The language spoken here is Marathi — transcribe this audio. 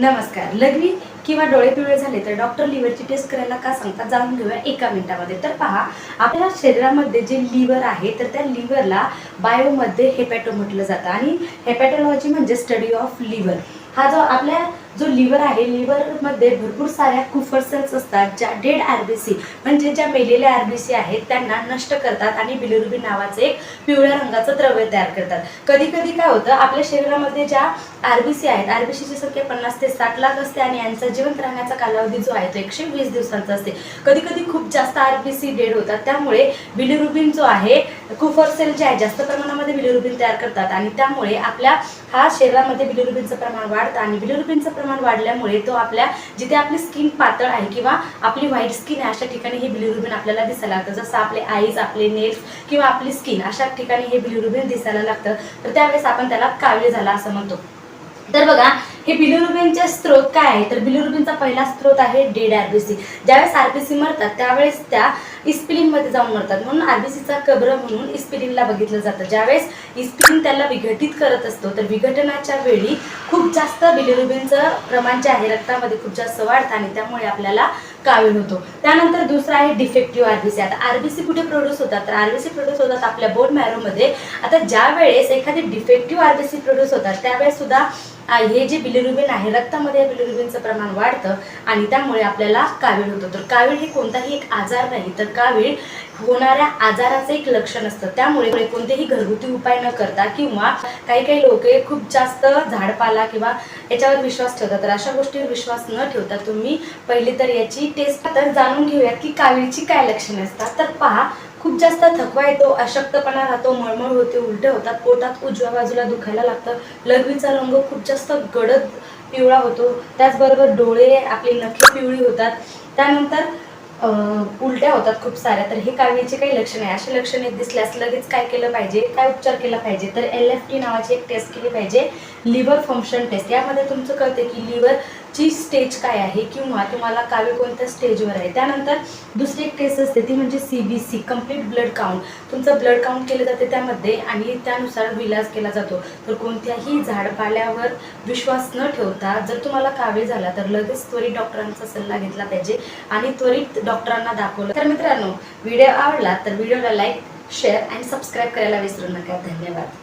नमस्कार. लघवी किंवा डोळे पिवळे झाले तर डॉक्टर लिव्हरची टेस्ट करायला का सांगतात जाणून घेऊया एका मिनिटामध्ये. तर पहा, आपल्या शरीरामध्ये जे लिव्हर आहे तर त्या लिव्हरला बायोमध्ये हेपॅटो म्हटलं जातं आणि हेपॅटोलॉजी म्हणजे स्टडी ऑफ लिव्हर. हा जो आपल्या जो लिव्हर आहे, लिव्हरमध्ये भरपूर साऱ्या कुफर सेल्स असतात ज्या डेड आरबीसी म्हणजे ज्या मेलेल्या आरबीसी आहेत त्यांना नष्ट करतात आणि बिलिरुबिन नावाचे एक पिवळ्या रंगाचं द्रव्य तयार करतात. कधी कधी काय होतं, आपल्या शरीरामध्ये ज्या आरबीसी आहेत, आरबीसीची संख्या 50 ते 60 लाख असते आणि यांचा जिवंत राहण्याचा कालावधी जो आहे तो 120 दिवसांचा असते. कधी कधी खूप जास्त आरबीसी डेड होतात, त्यामुळे बिलिरुबिन जो आहे, कुफर सेल जे आहे जास्त प्रमाणामध्ये बिलिरुबिन तयार करतात आणि त्यामुळे आपल्या हा शरीरामध्ये बिलिरुबिनचं प्रमाण वाढतं आणि बिलिरुबिनचं प्रमाण वाढल्यामुळे तो आपल्या जिथे आपली स्किन पातळ आहे किंवा आपली व्हाईट स्किन आहे अशा ठिकाणी हे बिलिरुबिन आपल्याला दिसायला लागतं. जसं आपले आईज, आपले नेल्स किंवा आपली स्किन अशा ठिकाणी हे बिलिरुबिन दिसायला लागतं. तर त्यावेळेस आपण त्याला कावीळ झाला असं म्हणतो. तर बघा, हे बिलिरुबिनचे स्त्रोत काय आहे, तर बिलिरुबिनचा पहिला स्त्रोत आहे डेड आरबीसी. ज्यावेळेस आरबीसी मरतात त्यावेळेस त्या इस्पिलिन मध्ये जाऊन मरतात, म्हणून आरबीसीचा कब्र म्हणून इस्पिलिनला बघितलं जातं. ज्यावेळेस इस्पिलिन त्याला विघटित करत असतो तर विघटनाच्या वेळी खूप जास्त बिलिरुबिनचं प्रमाण जे आहे रक्तामध्ये खूप जास्त वाढतं आणि त्यामुळे आपल्याला कावीळ होतो. त्यानंतर दुसरा आहे डिफेक्टिव्ह आरबीसी. आता आरबीसी कुठे प्रोड्यूस होतात, तर आरबीसी प्रोड्यूस होतात आपल्या बोन मॅरोमध्ये. आता ज्या वेळेस एखादी डिफेक्टिव्ह आरबीसी प्रोड्यूस होतात त्यावेळेस सुद्धा हे जे बिलिरुबिन आहे रक्तामध्ये बिलिरुबिनचं प्रमाण वाढतं आणि त्यामुळे आपल्याला कावीळ होतं. तर कावीळ हे कोणताही एक आजार नाही, तर कावीळ होणाऱ्या आजाराचं एक लक्षण असतं. त्यामुळे कोणतेही घरगुती उपाय न करता किंवा काही लोक खूप जास्त झाडपाला किंवा याच्यावर विश्वास ठेवतात, तर अशा गोष्टीवर विश्वास न ठेवता तुम्ही पहिली तर याची टेस्ट तर जाणून घेऊयात की कावीळची काय लक्षणे असतात. तर पहा, खूप जास्त थकवा येतो, अशक्तपणा राहतो, मळमळ होते, उलटे होतात, पोटात उजव्या बाजूला दुखायला लागतं, लघवीचा रंग खूप जास्त गडद पिवळा होतो, त्याचबरोबर डोळे आपली नखे पिवळी होतात, त्यानंतर उलट्या होतात खूप साऱ्या. तर हे कावीळचे काही लक्षण आहे. अशी लक्षणे दिसल्यास लगेच काय केलं पाहिजे, काय उपचार केला पाहिजे, तर LFT नावाची एक टेस्ट केली पाहिजे, लिव्हर फंक्शन टेस्ट. यामध्ये तुमचं कळते की लिव्हरची स्टेज काय आहे किंवा तुम्हाला कावीळ कोणत्या स्टेजवर आहे. त्यानंतर दुसरी एक टेस्ट असते ती म्हणजे CBC, कम्प्लीट ब्लड काउंट. तुमचं ब्लड काउंट केलं जाते त्यामध्ये आणि त्यानुसार विलाज केला जातो. तर कोणत्याही झाडपाल्यावर विश्वास न ठेवता जर तुम्हाला कावीळ झाला तर लगेच त्वरित डॉक्टरांचा सल्ला घेतला पाहिजे आणि त्वरित डॉक्टरांना दाखवलं. तर मित्रांनो, व्हिडिओ आवडला तर व्हिडिओला लाईक, शेअर आणि सबस्क्राईब करायला विसरू नका. धन्यवाद.